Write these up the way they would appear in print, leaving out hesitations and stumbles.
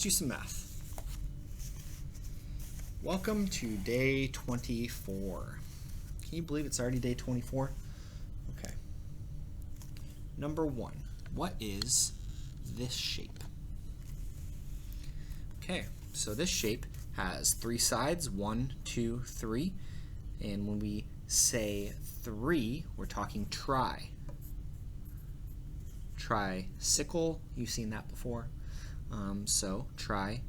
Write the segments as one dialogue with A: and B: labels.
A: do some math. Welcome to day 24. Can you believe it's already day 24? Okay. Number 1. What is this shape? Okay, so this shape has 3 sides, 1, 2, 3. And when we say 3, we're talking tri. Tricycle, you've seen that before. So triangle.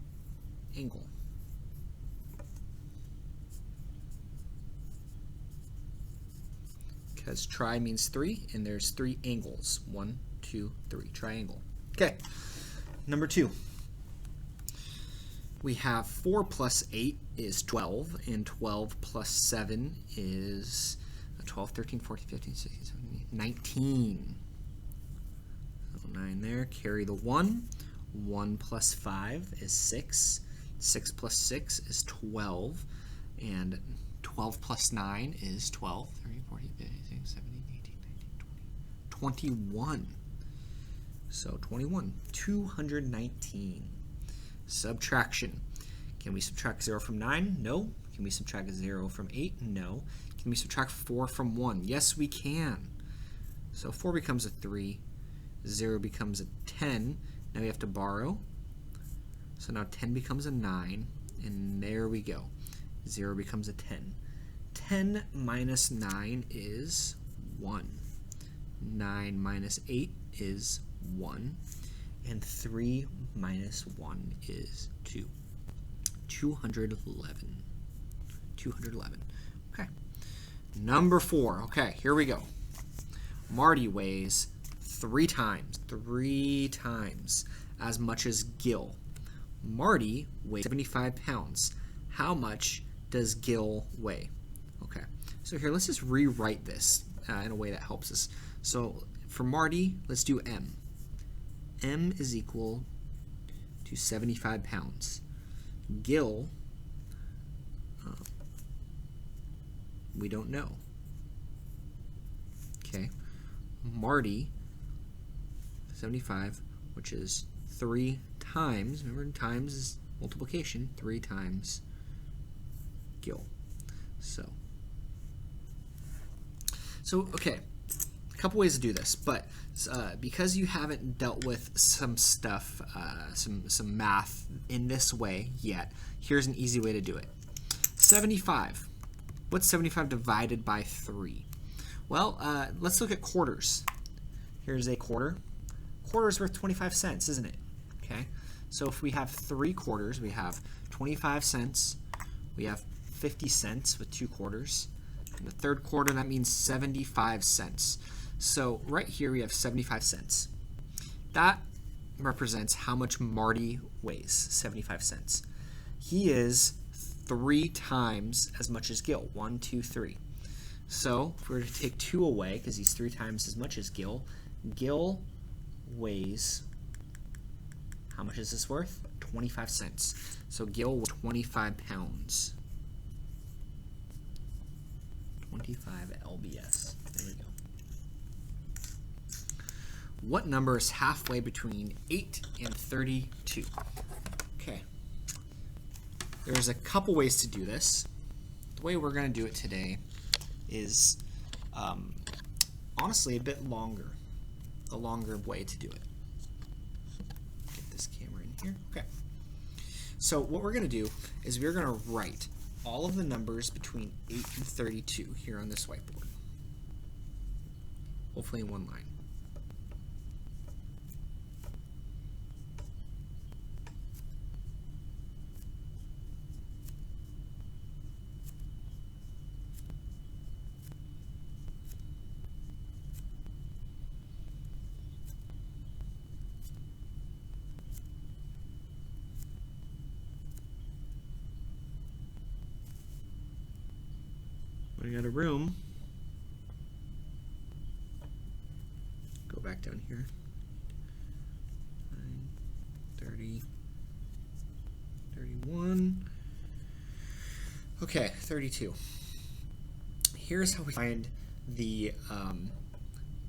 A: Because tri means 3, and there's 3 angles. 1, 2, 3. Triangle. Okay. Number 2. We have 4 plus 8 is 12, and 12 plus 7 is 12, 13, 14, 15, 16, 17, 19. So 9 there. Carry the 1. 1 plus 5 is 6. 6 plus 6 is 12. And 12 plus 9 is 12, 13, 14, 15, 16, 17, 18, 19, 20. 21. So 21. 219. Subtraction. Can we subtract 0 from 9? No. Can we subtract 0 from 8? No. Can we subtract 4 from 1? Yes, we can. So 4 becomes a 3. 0 becomes a 10. Now we have to borrow. So now 10 becomes a 9. And there we go. 0 becomes a 10. 10 minus 9 is 1. 9 minus 8 is 1. And 3 minus 1 is 2. 211. 211. Okay. Number 4. Okay, here we go. Marty weighs 3 times as much as Gil. Marty weighs 75 pounds. How much does Gil weigh? Okay, so here, let's just rewrite this in a way that helps us. So for Marty, let's do M. M is equal to 75 pounds. Gil, we don't know. Okay, Marty, 75, which is 3 times, remember times is multiplication, 3 times Gil. So okay, a couple ways to do this, but because you haven't dealt with some stuff, some math in this way yet, here's an easy way to do it. 75. What's 75 divided by 3? Well, let's look at quarters. Here's a quarter. Quarter is worth 25 cents, isn't it? Okay, so if we have 3 quarters, we have 25 cents, we have 50 cents with 2 quarters. In the third quarter, that means 75 cents. So right here we have 75 cents. That represents how much Marty weighs, 75 cents. He is 3 times as much as Gil, 1, 2, 3. So if we were to take 2 away, because he's 3 times as much as Gil, Gil weighs, how much is this worth? 25 cents. So Gil weighs 25 pounds. 25 lbs. There we go. What number is halfway between 8 and 32? Okay. There's a couple ways to do this. The way we're going to do it today is honestly a bit longer. The longer way to do it. Get this camera in here. Okay. So what we're going to do is we're going to write all of the numbers between 8 and 32 here on this whiteboard. Hopefully in one line. Running out of room. Go back down here. 9, 30, 31. Okay, 32. Here's how we find the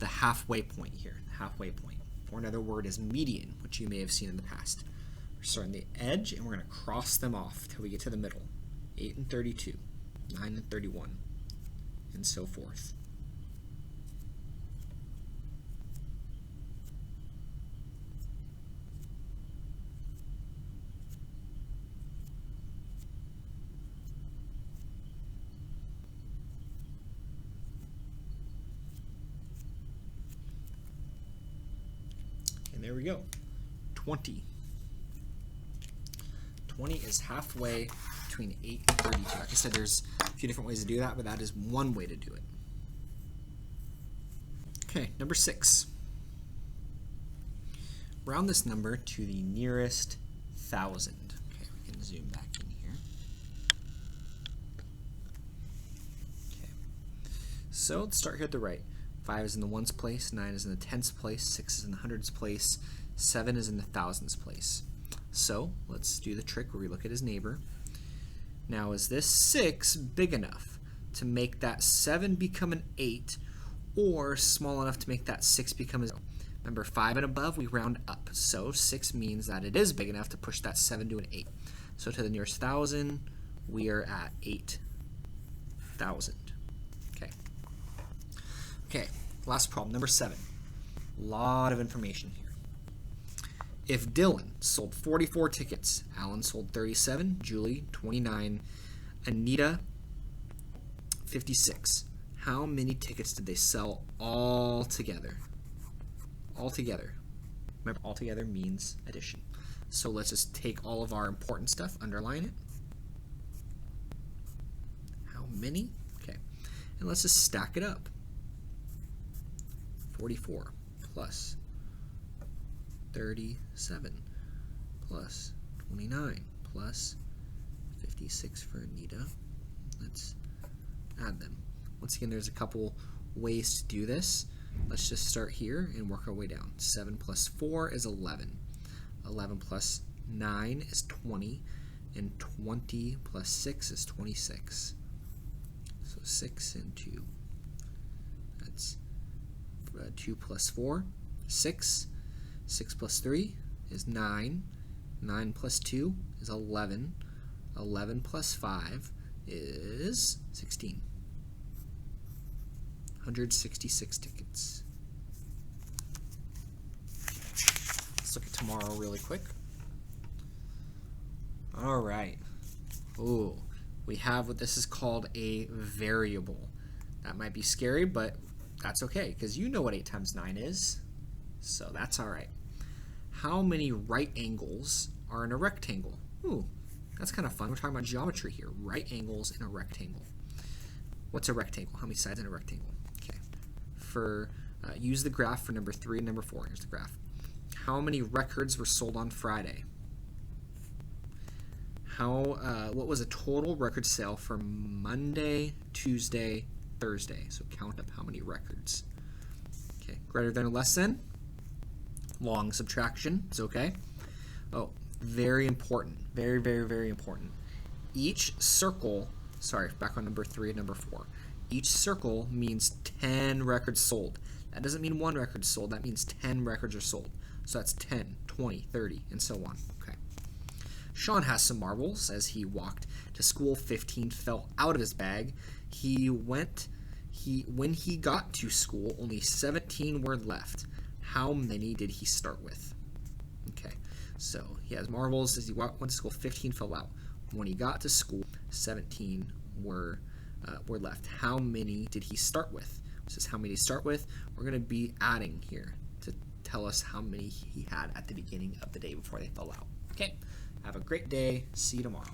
A: halfway point here. The halfway point, or another word is median, which you may have seen in the past. starting the edge, and we're going to cross them off till we get to the middle. 8 and 32, 9 and 31, and so forth. And there we go. 20. 20 is halfway between 8 and 32. Like I said, there's a few different ways to do that, but that is one way to do it. Okay, number 6. Round this number to the nearest 1,000. Okay, we can zoom back in here. Okay, so let's start here at the right. 5 is in the ones place, 9 is in the tens place, 6 is in the hundreds place, 7 is in the thousands place. So let's do the trick where we look at his neighbor. Now, is this 6 big enough to make that 7 become an 8, or small enough to make that 6 become a 0? Remember, 5 and above, we round up. So 6 means that it is big enough to push that 7 to an 8. So to the nearest 1,000, we are at 8,000. Okay. Okay, last problem, number 7. A lot of information here. If Dylan sold 44 tickets, Alan sold 37, Julie 29, Anita 56. How many tickets did they sell all together? All together. Remember, all together means addition. So let's just take all of our important stuff, underline it. How many? Okay. And let's just stack it up. 44 plus 37 plus 29 plus 56 for Anita. Let's add them. Once again, there's a couple ways to do this. Let's just start here and work our way down. 7 plus 4 is 11. 11 plus 9 is 20. And 20 plus 6 is 26. So 6 and 2. That's 2 plus 4, 6. 6 plus 3 is 9. 9 plus 2 is 11. 11 plus 5 is 16. 166 tickets. Let's look at tomorrow really quick. All right. Ooh, we have what this is called a variable. That might be scary, but that's okay, because you know what 8 times 9 is. So that's all right. How many right angles are in a rectangle? Ooh, that's kind of fun. We're talking about geometry here. Right angles in a rectangle. What's a rectangle? How many sides in a rectangle? Okay. Use the graph for number 3 and number 4. Here's the graph. How many records were sold on Friday? What was a total record sale for Monday, Tuesday, Thursday? So count up how many records. Okay, greater than or less than? Long subtraction is okay. Oh, very important. Very, very, very important. Each circle, back on number 3 and number 4. Each circle means 10 records sold. That doesn't mean 1 record sold. That means 10 records are sold. So that's 10, 20, 30, and so on. Okay. Sean has some marbles. As he walked to school, 15 fell out of his bag. When he got to school, only 17 were left. How many did he start with? Okay, so he has marbles. As he went to school, 15 fell out. When he got to school, 17 were left. How many did he start with? This is how many to start with. We're going to be adding here to tell us how many he had at the beginning of the day before they fell out. Okay, have a great day. See you tomorrow.